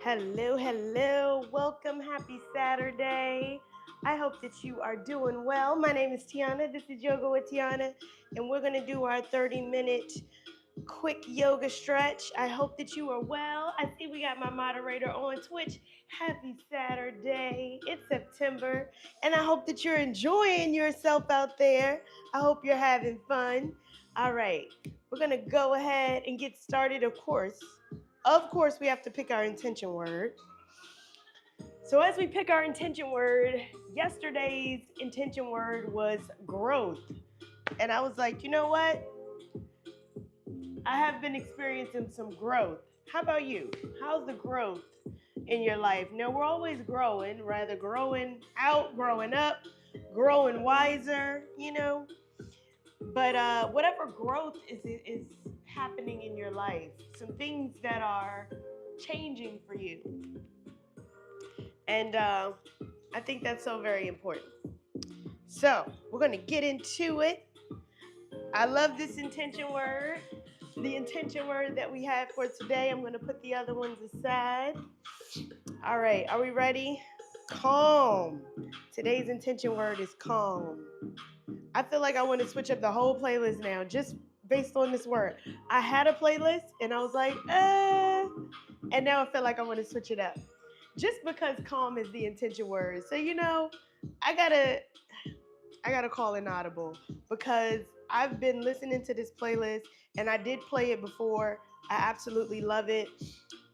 Hello, hello. Welcome. Happy Saturday. I hope that you are doing well. My name is Tianna. This is Yoga with Tianna, and we're going to do our 30-minute quick yoga stretch. I hope that you are well. I see we got my moderator on Twitch. Happy Saturday. It's September, and I hope that you're enjoying yourself out there. I hope you're having fun. All right, we're going to go ahead and get started, of course. Of course, we have to pick our intention word. So, as we pick our intention word, yesterday's intention word was growth. And I was like, you know what? I have been experiencing some growth. How about you? How's the growth in your life? Now, we're always growing, rather growing out, growing up, growing wiser. But whatever growth is happening in your life, some things that are changing for you. And I think that's so very important. So we're going to get into it. I love this intention word. The intention word that we have for today, I'm going to put the other ones aside. All right, are we ready? Calm. Today's intention word is calm. I feel like I want to switch up the whole playlist now, just based on this word. I had a playlist and I was like, and now I feel like I want to switch it up. Just because calm is the intention word. So I gotta call an audible because I've been listening to this playlist and I did play it before. I absolutely love it.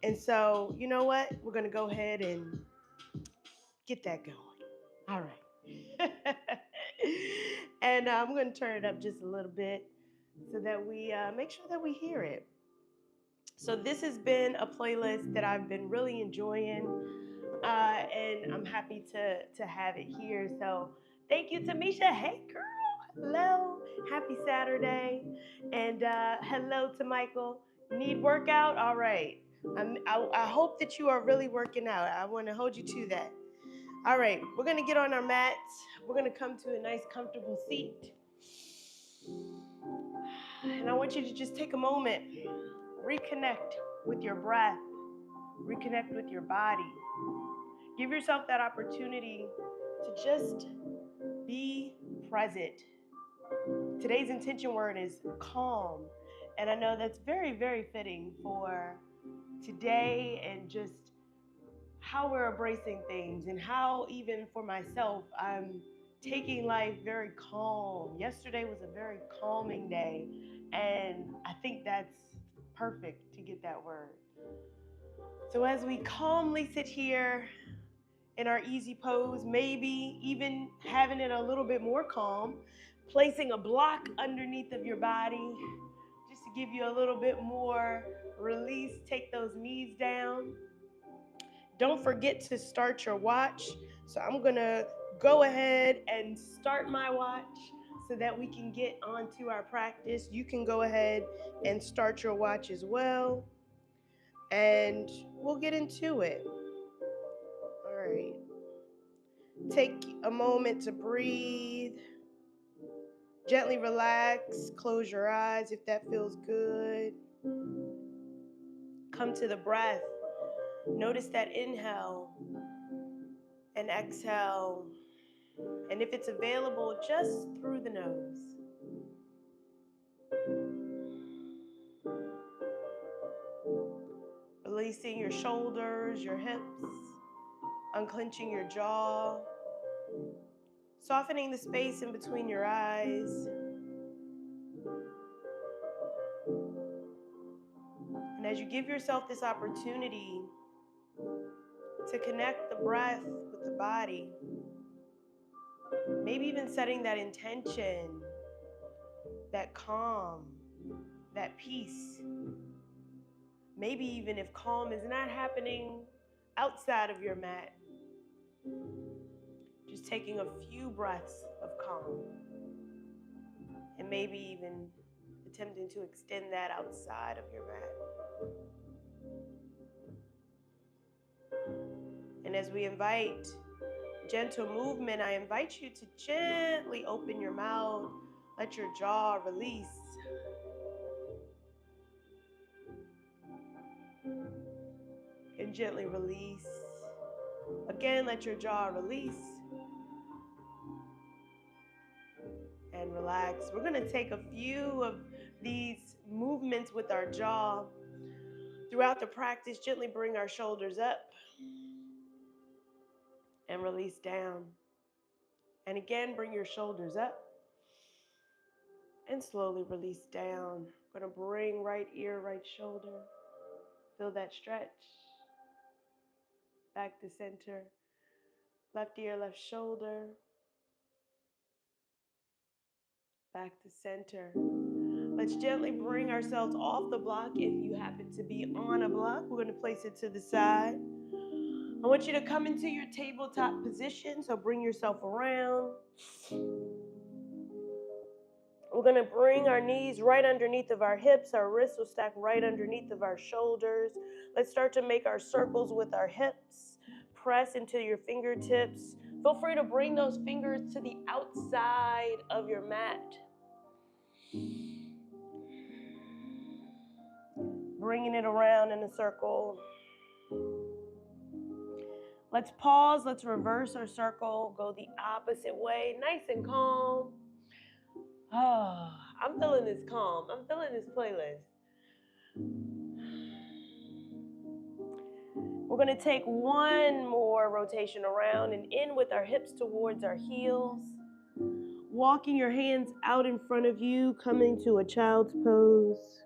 And so, you know what? We're gonna go ahead and get that going. All right. And I'm gonna turn it up just a little bit so that we make sure that we hear it. So this has been a playlist that I've been really enjoying, and I'm happy to have it here. So thank you, Tamisha. Hey, girl. Hello. Happy Saturday. And hello to Michael. Need workout? All right. I hope that you are really working out. I want to hold you to that. All right. We're going to get on our mats. We're going to come to a nice, comfortable seat. And I want you to just take a moment, reconnect with your breath, reconnect with your body. Give yourself that opportunity to just be present. Today's intention word is calm. And I know that's very, very fitting for today and just how we're embracing things and how, even for myself, I'm taking life very calm. Yesterday was a very calming day. And I think that's perfect to get that word. So as we calmly sit here in our easy pose, maybe even having it a little bit more calm, placing a block underneath of your body just to give you a little bit more release. Take those knees down. Don't forget to start your watch. So I'm going to go ahead and start my watch so that we can get onto our practice. You can go ahead and start your watch as well. And we'll get into it. All right. Take a moment to breathe. Gently relax. Close your eyes if that feels good. Come to the breath. Notice that inhale and exhale. And if it's available, just through the nose. Releasing your shoulders, your hips, unclenching your jaw, softening the space in between your eyes. And as you give yourself this opportunity to connect the breath with the body, maybe even setting that intention, that calm, that peace. Maybe even if calm is not happening outside of your mat, just taking a few breaths of calm. And maybe even attempting to extend that outside of your mat. And as we invite gentle movement, I invite you to gently open your mouth, let your jaw release. And gently release. Again, let your jaw release and relax. We're going to take a few of these movements with our jaw. Throughout the practice, gently bring our shoulders up and release down. And again, bring your shoulders up and slowly release down. I'm going to bring right ear, right shoulder. Feel that stretch. Back to center. Left ear, left shoulder. Back to center. Let's gently bring ourselves off the block. If you happen to be on a block, we're going to place it to the side. I want you to come into your tabletop position, so bring yourself around. We're going to bring our knees right underneath of our hips. Our wrists will stack right underneath of our shoulders. Let's start to make our circles with our hips. Press into your fingertips. Feel free to bring those fingers to the outside of your mat. Bringing it around in a circle. Let's pause. Let's reverse our circle. Go the opposite way. Nice and calm. Oh, I'm feeling this calm. I'm feeling this playlist. We're going to take one more rotation around and in with our hips towards our heels. Walking your hands out in front of you, coming to a child's pose.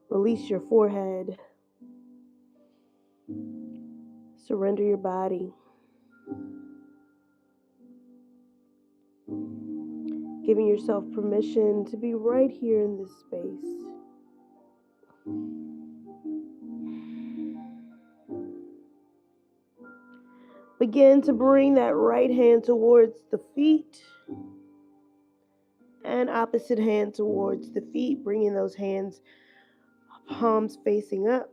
Release your forehead. Surrender your body. Giving yourself permission to be right here in this space. Begin to bring that right hand towards the feet and opposite hand towards the feet, bringing those hands, palms facing up.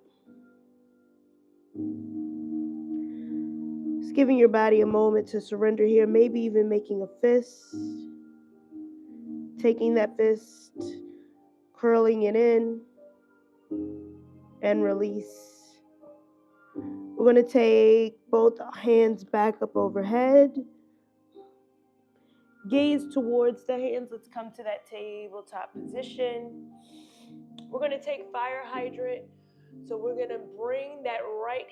Just giving your body a moment to surrender here, maybe even making a fist, taking that fist, curling it in, and release. We're going to take both hands back up overhead. Gaze towards the hands. Let's come to that tabletop position. We're going to take fire hydrant. So we're going to bring that right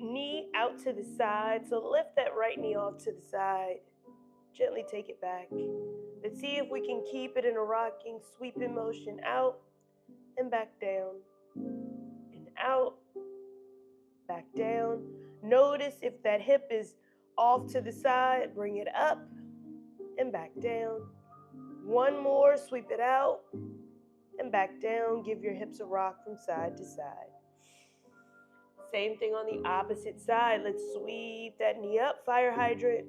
knee out to the side. So lift that right knee off to the side. Gently take it back. Let's see if we can keep it in a rocking, sweeping motion out and back down. And out, back down. Notice if that hip is off to the side, bring it up and back down. One more, sweep it out and back down. Give your hips a rock from side to side. Same thing on the opposite side. Let's sweep that knee up, fire hydrant,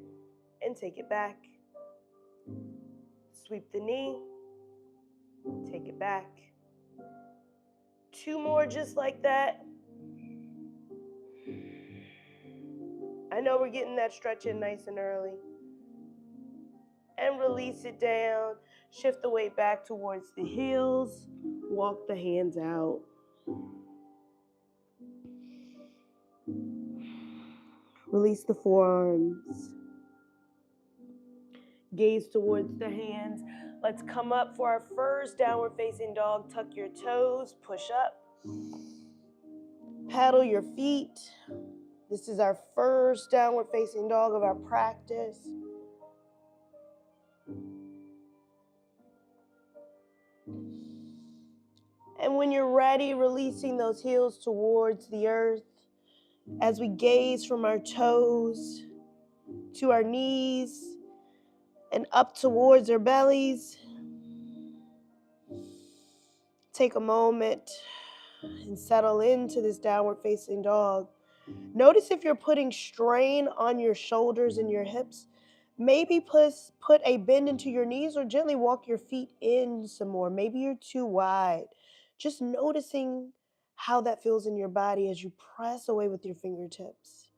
and take it back. Sweep the knee, take it back. Two more just like that. I know we're getting that stretch in nice and early. And release it down. Shift the weight back towards the heels. Walk the hands out. Release the forearms. Gaze towards the hands. Let's come up for our first downward facing dog. Tuck your toes, push up. Paddle your feet. This is our first downward facing dog of our practice. And when you're ready, releasing those heels towards the earth as we gaze from our toes to our knees and up towards our bellies. Take a moment and settle into this downward facing dog. Notice if you're putting strain on your shoulders and your hips. Maybe put a bend into your knees or gently walk your feet in some more. Maybe you're too wide. Just noticing how that feels in your body as you press away with your fingertips.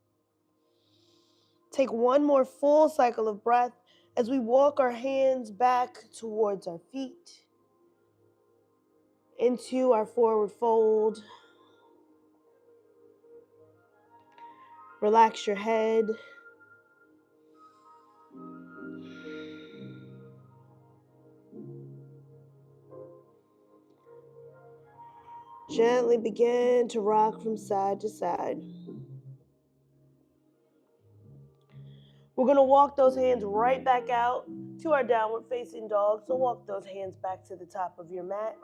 Take one more full cycle of breath as we walk our hands back towards our feet, into our forward fold. Relax your head. Gently begin to rock from side to side. We're going to walk those hands right back out to our downward facing dog. So walk those hands back to the top of your mat.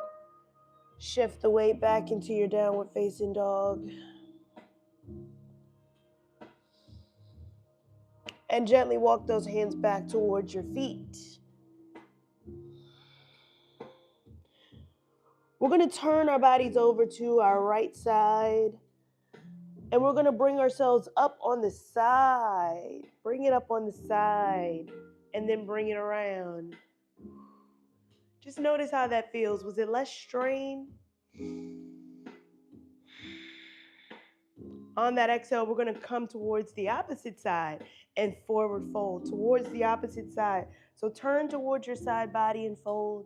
Shift the weight back into your downward facing dog. And gently walk those hands back towards your feet. We're going to turn our bodies over to our right side. And we're going to bring ourselves up on the side. Bring it up on the side. And then bring it around. Just notice how that feels. Was it less strain? On that exhale, we're going to come towards the opposite side and forward fold towards the opposite side. So turn towards your side body and fold,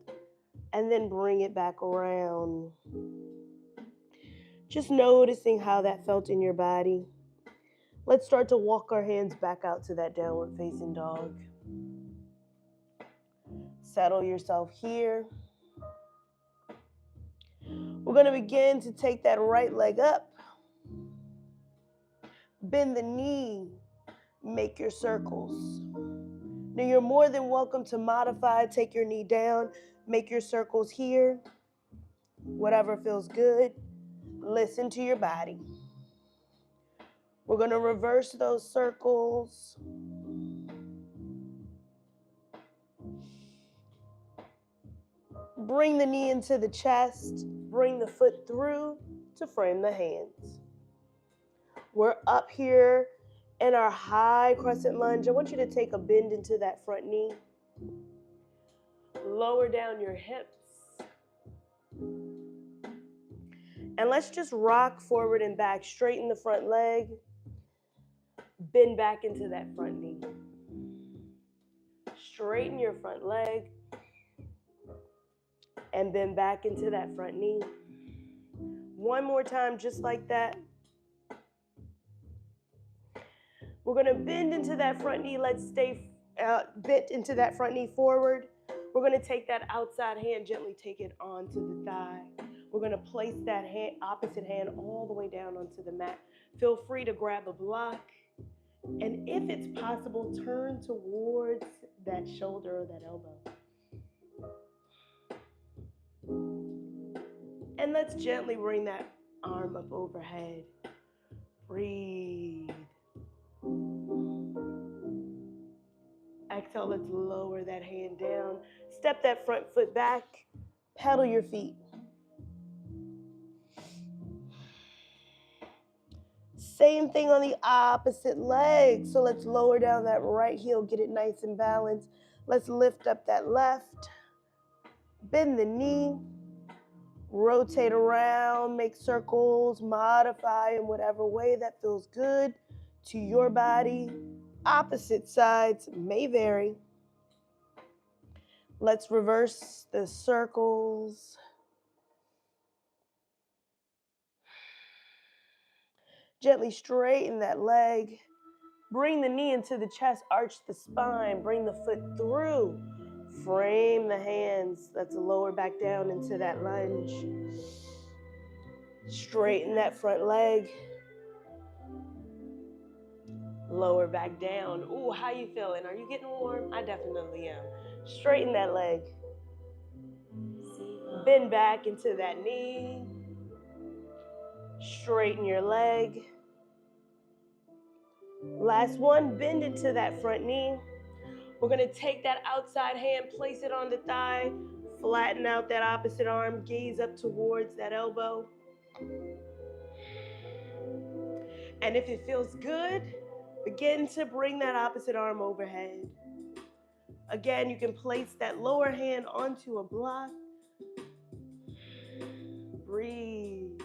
and then bring it back around. Just noticing how that felt in your body. Let's start to walk our hands back out to that downward facing dog. Settle yourself here. We're going to begin to take that right leg up. Bend the knee. Make your circles. Now you're more than welcome to modify. Take your knee down. Make your circles here. Whatever feels good. Listen to your body. We're going to reverse those circles. Bring the knee into the chest. Bring the foot through to frame the hands. We're up here in our high crescent lunge. I want you to take a bend into that front knee. Lower down your hips. And let's just rock forward and back. Straighten the front leg. Bend back into that front knee. Straighten your front leg. And bend back into that front knee. One more time, just like that. We're going to bend into that front knee. Let's stay bent into that front knee forward. We're going to take that outside hand, gently take it onto the thigh. We're going to place that hand, opposite hand all the way down onto the mat. Feel free to grab a block. And if it's possible, turn towards that shoulder or that elbow. And let's gently bring that arm up overhead. Breathe. Exhale, let's lower that hand down. Step that front foot back. Pedal your feet. Same thing on the opposite leg. So let's lower down that right heel, get it nice and balanced. Let's lift up that left. Bend the knee. Rotate around, make circles, modify in whatever way that feels good to your body. Opposite sides may vary. Let's reverse the circles. Gently straighten that leg. Bring the knee into the chest, arch the spine, bring the foot through. Frame the hands. Let's lower back down into that lunge. Straighten that front leg. Lower back down. Ooh, how you feeling? Are you getting warm? I definitely am. Straighten that leg. Bend back into that knee. Straighten your leg. Last one, bend into that front knee. We're going to take that outside hand, place it on the thigh, flatten out that opposite arm, gaze up towards that elbow. And if it feels good, begin to bring that opposite arm overhead. Again, you can place that lower hand onto a block. Breathe.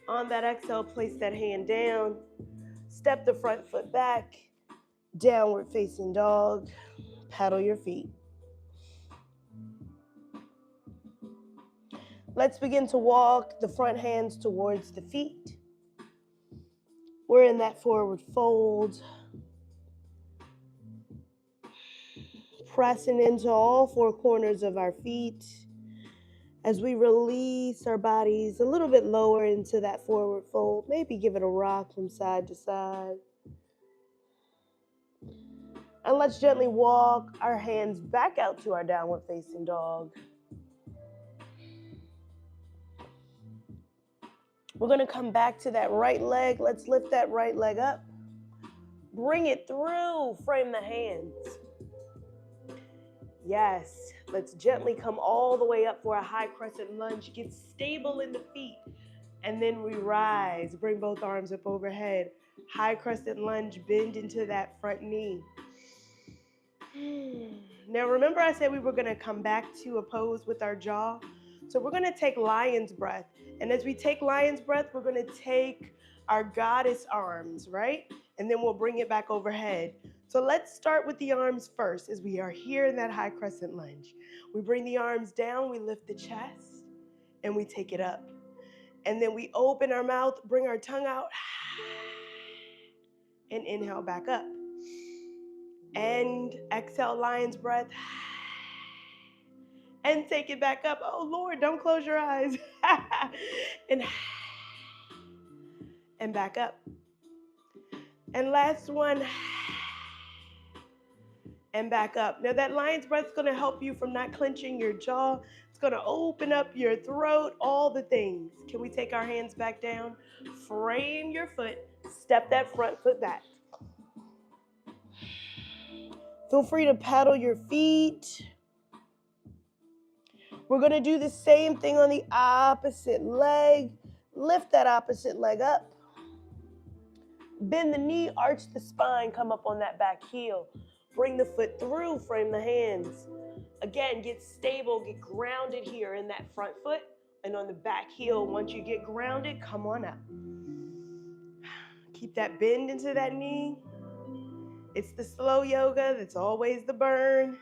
On that exhale, place that hand down. Step the front foot back. Downward facing dog. Paddle your feet. Let's begin to walk the front hands towards the feet. We're in that forward fold. Pressing into all four corners of our feet as we release our bodies a little bit lower into that forward fold. Maybe give it a rock from side to side. And let's gently walk our hands back out to our downward facing dog. We're going to come back to that right leg. Let's lift that right leg up. Bring it through. Frame the hands. Yes. Let's gently come all the way up for a high crescent lunge. Get stable in the feet. And then we rise. Bring both arms up overhead. High crescent lunge. Bend into that front knee. Now remember I said we were going to come back to a pose with our jaw. So we're going to take lion's breath. And as we take lion's breath, we're going to take our goddess arms, right? And then we'll bring it back overhead. So let's start with the arms first as we are here in that high crescent lunge. We bring the arms down, we lift the chest, and we take it up. And then we open our mouth, bring our tongue out, and inhale back up. And exhale, lion's breath. And take it back up. Oh, Lord, don't close your eyes. And back up. And last one. And back up. Now, that lion's breath is going to help you from not clenching your jaw. It's going to open up your throat, all the things. Can we take our hands back down? Frame your foot. Step that front foot back. Feel free to pedal your feet. We're going to do the same thing on the opposite leg. Lift that opposite leg up. Bend the knee, arch the spine, come up on that back heel. Bring the foot through, frame the hands. Again, get stable, get grounded here in that front foot. And on the back heel, once you get grounded, come on up. Keep that bend into that knee. It's the slow yoga that's always the burn.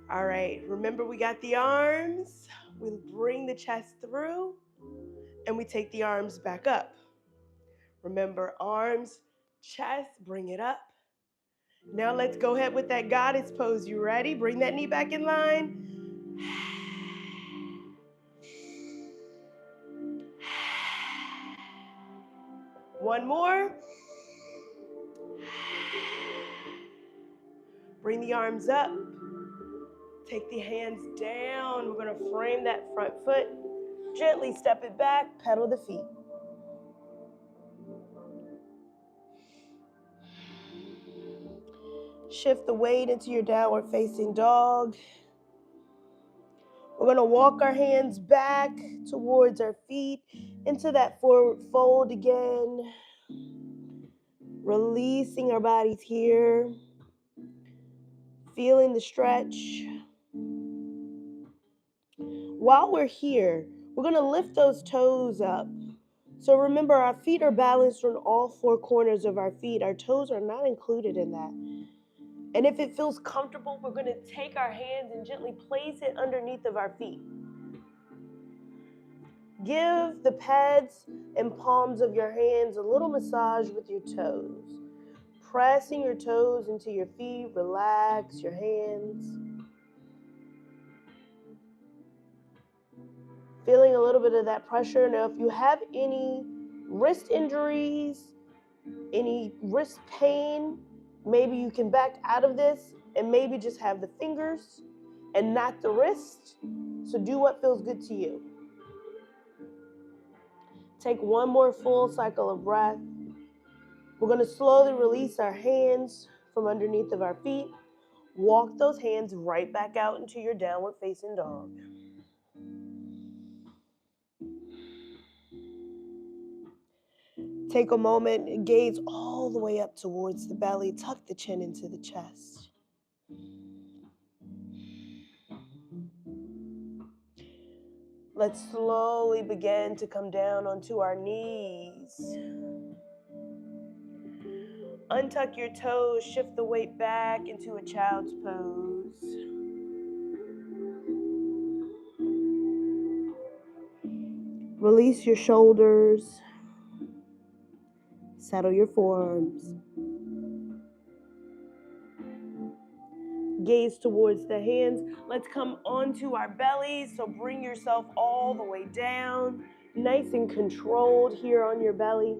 All right, remember we got the arms. We bring the chest through and we take the arms back up. Remember, arms, chest, bring it up. Now let's go ahead with that goddess pose. You ready? Bring that knee back in line. One more. Bring the arms up. Take the hands down. We're going to frame that front foot. Gently step it back. Pedal the feet. Shift the weight into your downward facing dog. We're going to walk our hands back towards our feet into that forward fold again. Releasing our bodies here. Feeling the stretch. While we're here, we're going to lift those toes up. So remember, our feet are balanced on all four corners of our feet. Our toes are not included in that. And if it feels comfortable, we're going to take our hands and gently place it underneath of our feet. Give the pads and palms of your hands a little massage with your toes. Pressing your toes into your feet, relax your hands. Feeling a little bit of that pressure. Now, if you have any wrist injuries, any wrist pain, maybe you can back out of this and maybe just have the fingers and not the wrist. So do what feels good to you. Take one more full cycle of breath. We're going to slowly release our hands from underneath of our feet. Walk those hands right back out into your downward facing dog. Take a moment and gaze all the way up towards the belly. Tuck the chin into the chest. Let's slowly begin to come down onto our knees. Untuck your toes, shift the weight back into a child's pose. Release your shoulders. Settle your forearms. Gaze towards the hands. Let's come onto our bellies. So bring yourself all the way down. Nice and controlled here on your belly.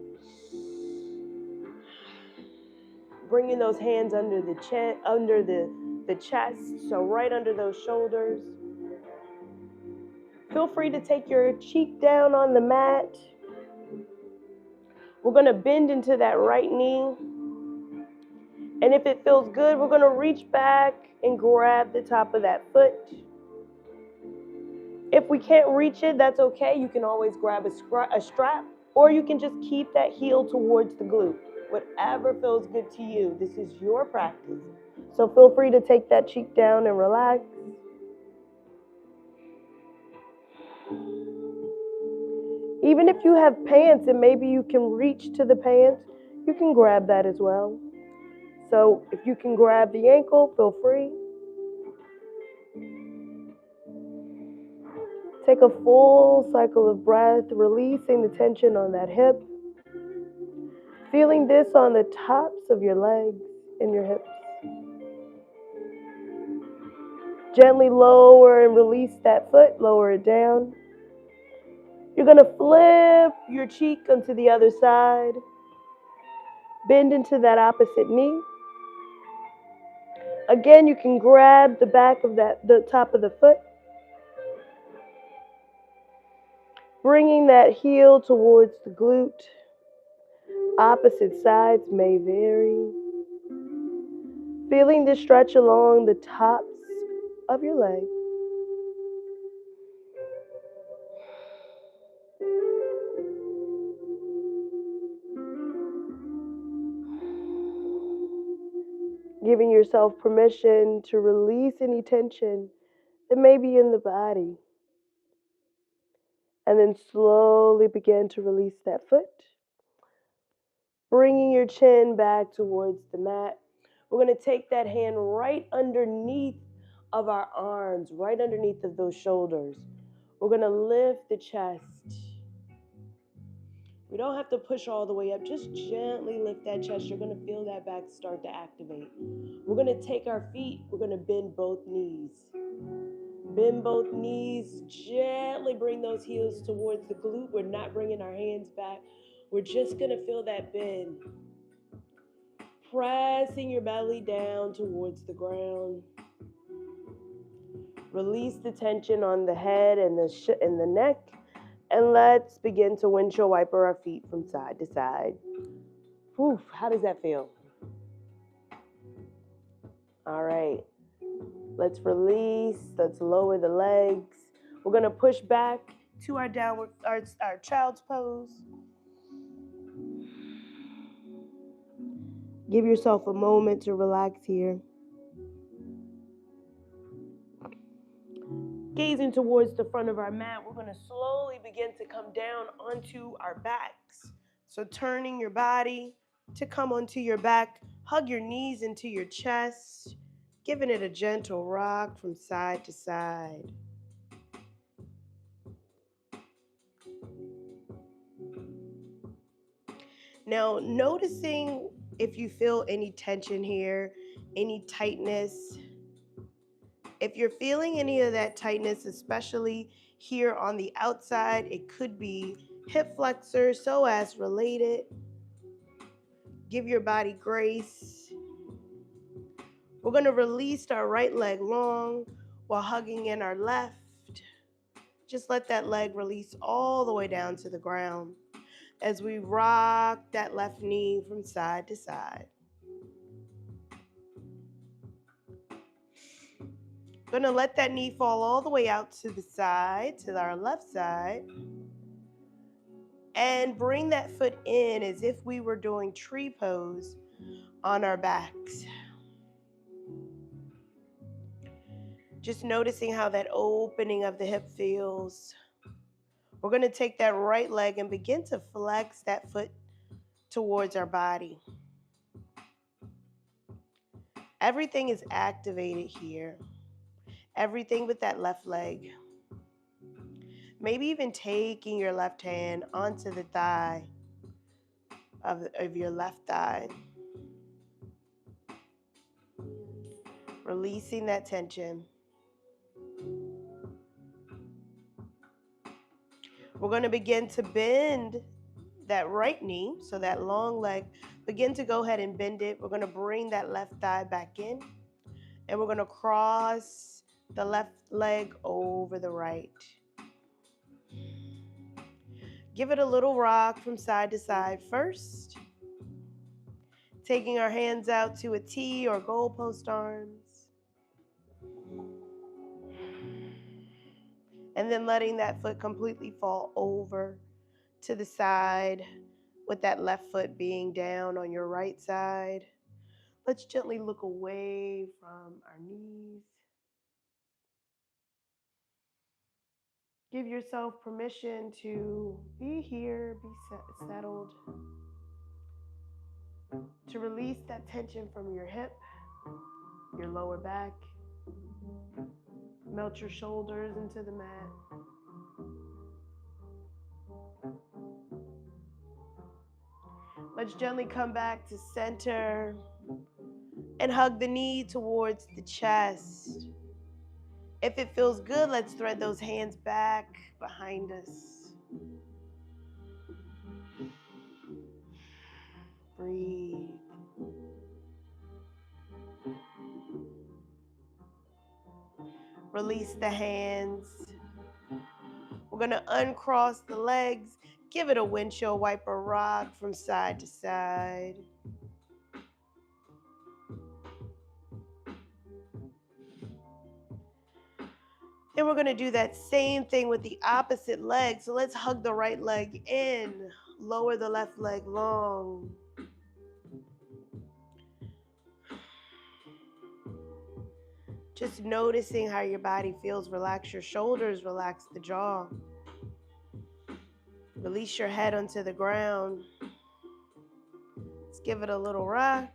Bringing those hands under the chest, the chest, so right under those shoulders. Feel free to take your cheek down on the mat. We're going to bend into that right knee. And if it feels good, we're going to reach back and grab the top of that foot. If we can't reach it, that's okay. You can always grab a strap, or you can just keep that heel towards the glute. Whatever feels good to you. This is your practice. So feel free to take that cheek down and relax. Even if you have pants and maybe you can reach to the pants, you can grab that as well. So if you can grab the ankle, feel free. Take a full cycle of breath, releasing the tension on that hip. Feeling this on the tops of your legs and your hips. Gently lower and release that foot, lower it down. You're going to flip your cheek onto the other side. Bend into that opposite knee. Again, you can grab the back of the top of the foot. Bringing that heel towards the glute. Opposite sides may vary. Feeling the stretch along the tops of your legs. Giving yourself permission to release any tension that may be in the body. And then slowly begin to release that foot. Bringing your chin back towards the mat. We're going to take that hand right underneath of our arms, right underneath of those shoulders. We're going to lift the chest. We don't have to push all the way up. Just gently lift that chest. You're going to feel that back start to activate. We're going to take our feet. We're going to bend both knees. Bend both knees. Gently bring those heels towards the glute. We're not bringing our hands back. We're just going to feel that bend. Pressing your belly down towards the ground. Release the tension on the head and the neck. And let's begin to windshield wiper our feet from side to side. Oof, how does that feel? All right. Let's release. Let's lower the legs. We're going to push back to our downward, our child's pose. Give yourself a moment to relax here. Gazing towards the front of our mat, we're going to slowly begin to come down onto our backs. So turning your body to come onto your back, hug your knees into your chest, giving it a gentle rock from side to side. Now, noticing if you feel any tension here, any tightness. If you're feeling any of that tightness, especially here on the outside, it could be hip flexor, psoas related. Give your body grace. We're going to release our right leg long while hugging in our left. Just let that leg release all the way down to the ground as we rock that left knee from side to side. Going to let that knee fall all the way out to the side, to our left side. And bring that foot in as if we were doing tree pose on our backs. Just noticing how that opening of the hip feels. We're going to take that right leg and begin to flex that foot towards our body. Everything is activated here. Everything with that left leg. Maybe even taking your left hand onto the thigh of your left thigh. Releasing that tension. We're going to begin to bend that right knee, so that long leg. Begin to go ahead and bend it. We're going to bring that left thigh back in, and we're going to cross the left leg over the right. Give it a little rock from side to side first. Taking our hands out to a T or goalpost arms. And then letting that foot completely fall over to the side with that left foot being down on your right side. Let's gently look away from our knees. Give yourself permission to be here, be settled, to release that tension from your hip, your lower back. Melt your shoulders into the mat. Let's gently come back to center and hug the knee towards the chest. If it feels good, let's thread those hands back behind us. Breathe. Release the hands. We're going to uncross the legs. Give it a windshield wiper rock from side to side. Then we're going to do that same thing with the opposite leg. So let's hug the right leg in. Lower the left leg long. Just noticing how your body feels. Relax your shoulders, relax the jaw. Release your head onto the ground. Let's give it a little rock.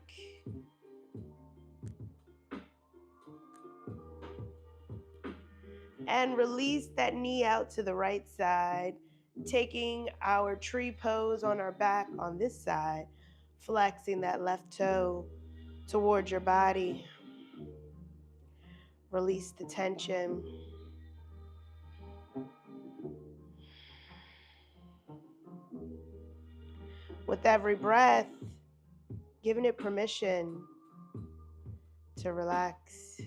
And release that knee out to the right side, taking our tree pose on our back on this side, flexing that left toe towards your body. Release the tension. With every breath, giving it permission to relax.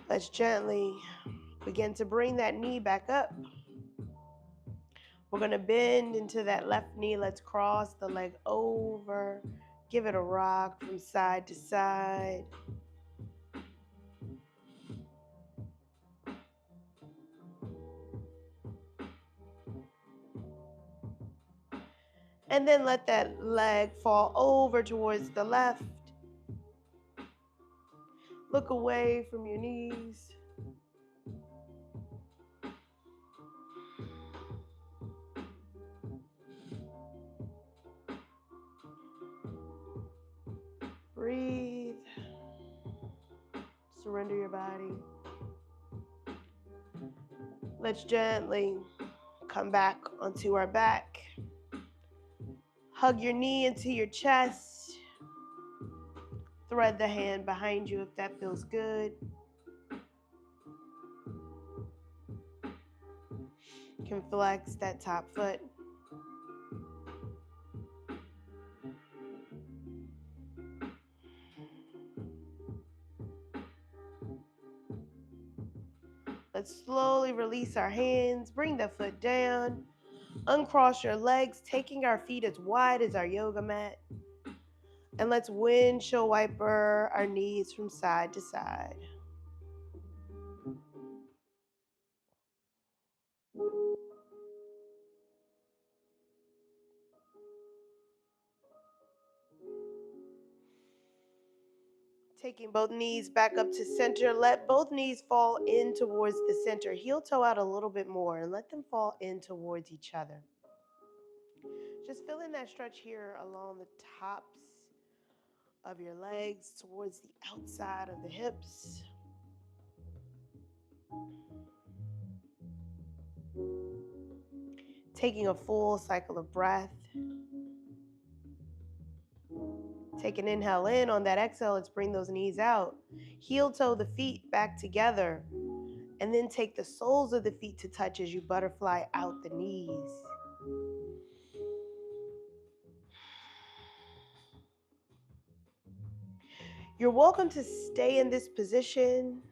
Let's gently begin to bring that knee back up. We're going to bend into that left knee. Let's cross the leg over. Give it a rock from side to side. And then let that leg fall over towards the left. Look away from your knees. Breathe. Surrender your body. Let's gently come back onto our back. Hug your knee into your chest. Thread the hand behind you if that feels good. You can flex that top foot. Let's slowly release our hands. Bring the foot down. Uncross your legs, taking our feet as wide as our yoga mat. And let's windshield wiper our knees from side to side. Taking both knees back up to center. Let both knees fall in towards the center. Heel toe out a little bit more and let them fall in towards each other. Just feeling that stretch here along the tops of your legs towards the outside of the hips. Taking a full cycle of breath. Take an inhale in. On that exhale, let's bring those knees out. Heel toe the feet back together. And then take the soles of the feet to touch as you butterfly out the knees. You're welcome to stay in this position,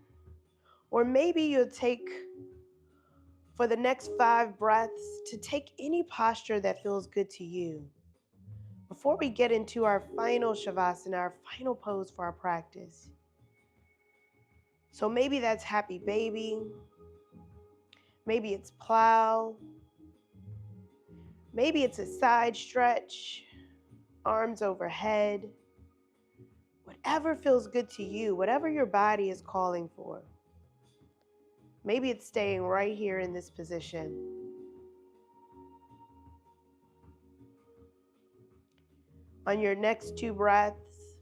or maybe you'll take, for the next 5 breaths, to take any posture that feels good to you. Before we get into our final Shavasana, our final pose for our practice. So maybe that's happy baby, maybe it's plow, maybe it's a side stretch, arms overhead. Whatever feels good to you, whatever your body is calling for. Maybe it's staying right here in this position. On your next 2 breaths,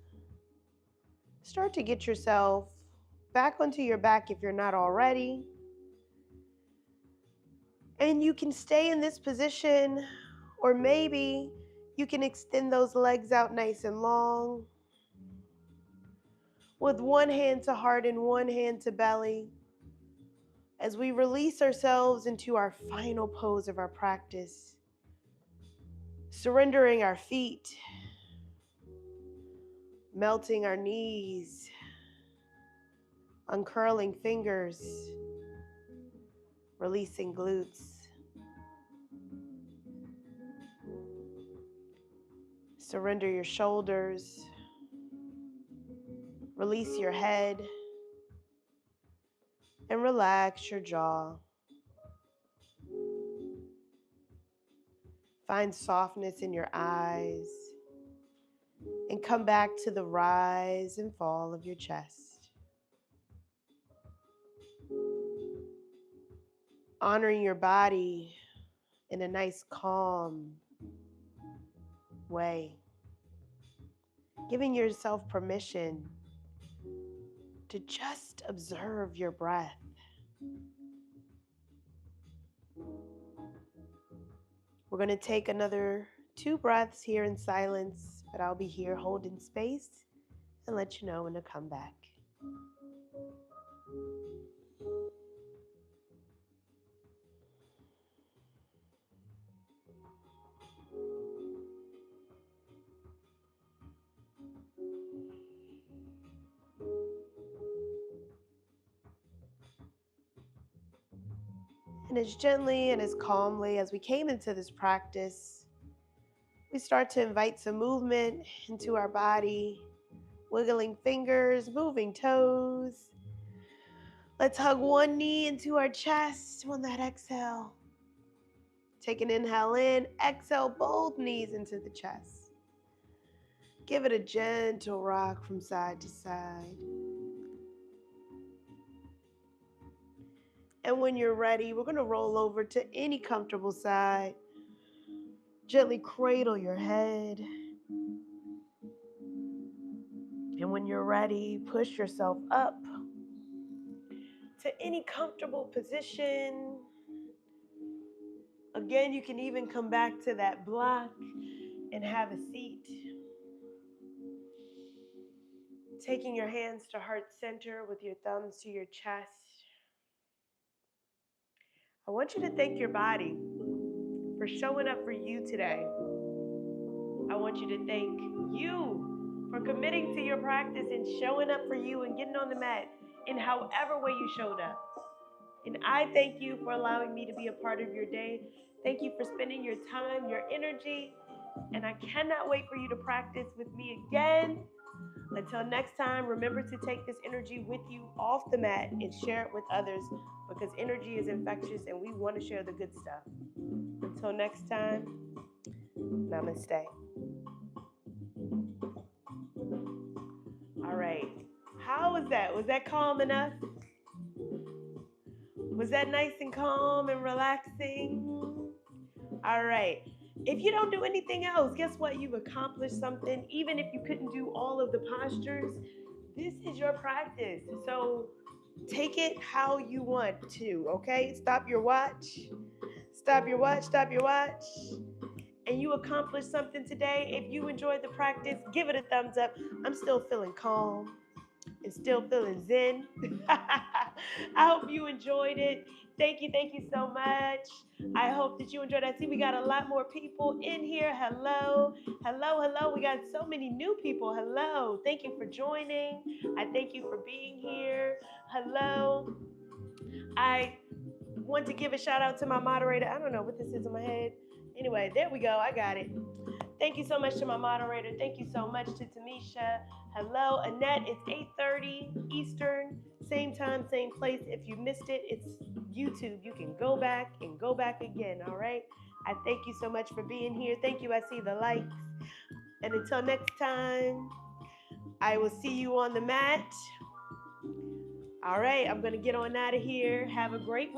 start to get yourself back onto your back if you're not already. And you can stay in this position, or maybe you can extend those legs out nice and long. With one hand to heart and one hand to belly, as we release ourselves into our final pose of our practice, surrendering our feet, melting our knees, uncurling fingers, releasing glutes. Surrender your shoulders, release your head, and relax your jaw. Find softness in your eyes, and come back to the rise and fall of your chest. Honoring your body in a nice, calm way. Giving yourself permission to just observe your breath. We're going to take another 2 breaths here in silence, but I'll be here holding space and let you know when to come back. And as gently and as calmly as we came into this practice, we start to invite some movement into our body, wiggling fingers, moving toes. Let's hug one knee into our chest on that exhale. Take an inhale in, exhale both knees into the chest. Give it a gentle rock from side to side. And when you're ready, we're going to roll over to any comfortable side. Gently cradle your head. And when you're ready, push yourself up to any comfortable position. Again, you can even come back to that block and have a seat. Taking your hands to heart center with your thumbs to your chest. I want you to thank your body for showing up for you today. I want you to thank you for committing to your practice and showing up for you and getting on the mat in however way you showed up. And I thank you for allowing me to be a part of your day. Thank you for spending your time, your energy, and I cannot wait for you to practice with me again. Until next time, remember to take this energy with you off the mat and share it with others, because energy is infectious and we want to share the good stuff. Until next time, namaste. All right. How was that? Was that calm enough? Was that nice and calm and relaxing? All right. If you don't do anything else, guess what? You've accomplished something. Even if you couldn't do all of the postures, this is your practice. So take it how you want to, okay? Stop your watch. Stop your watch. Stop your watch. And you accomplished something today. If you enjoyed the practice, give it a thumbs up. I'm still feeling calm and still feeling zen. I hope you enjoyed it. Thank you so much. I hope that you enjoyed. I see we got a lot more people in here. Hello, hello, hello. We got so many new people. Hello. Thank you for joining. I thank you for being here. Hello. I want to give a shout out to my moderator. I don't know what this is in my head. Anyway, there we go. I got it. Thank you so much to my moderator. Thank you so much to Tamisha. Hello, Annette. It's 8:30 Eastern. Same time, same place. If you missed it, it's YouTube. You can go back and go back again, all right? I thank you so much for being here. Thank you. I see the likes. And until next time, I will see you on the mat. All right, I'm going to get on out of here. Have a great one.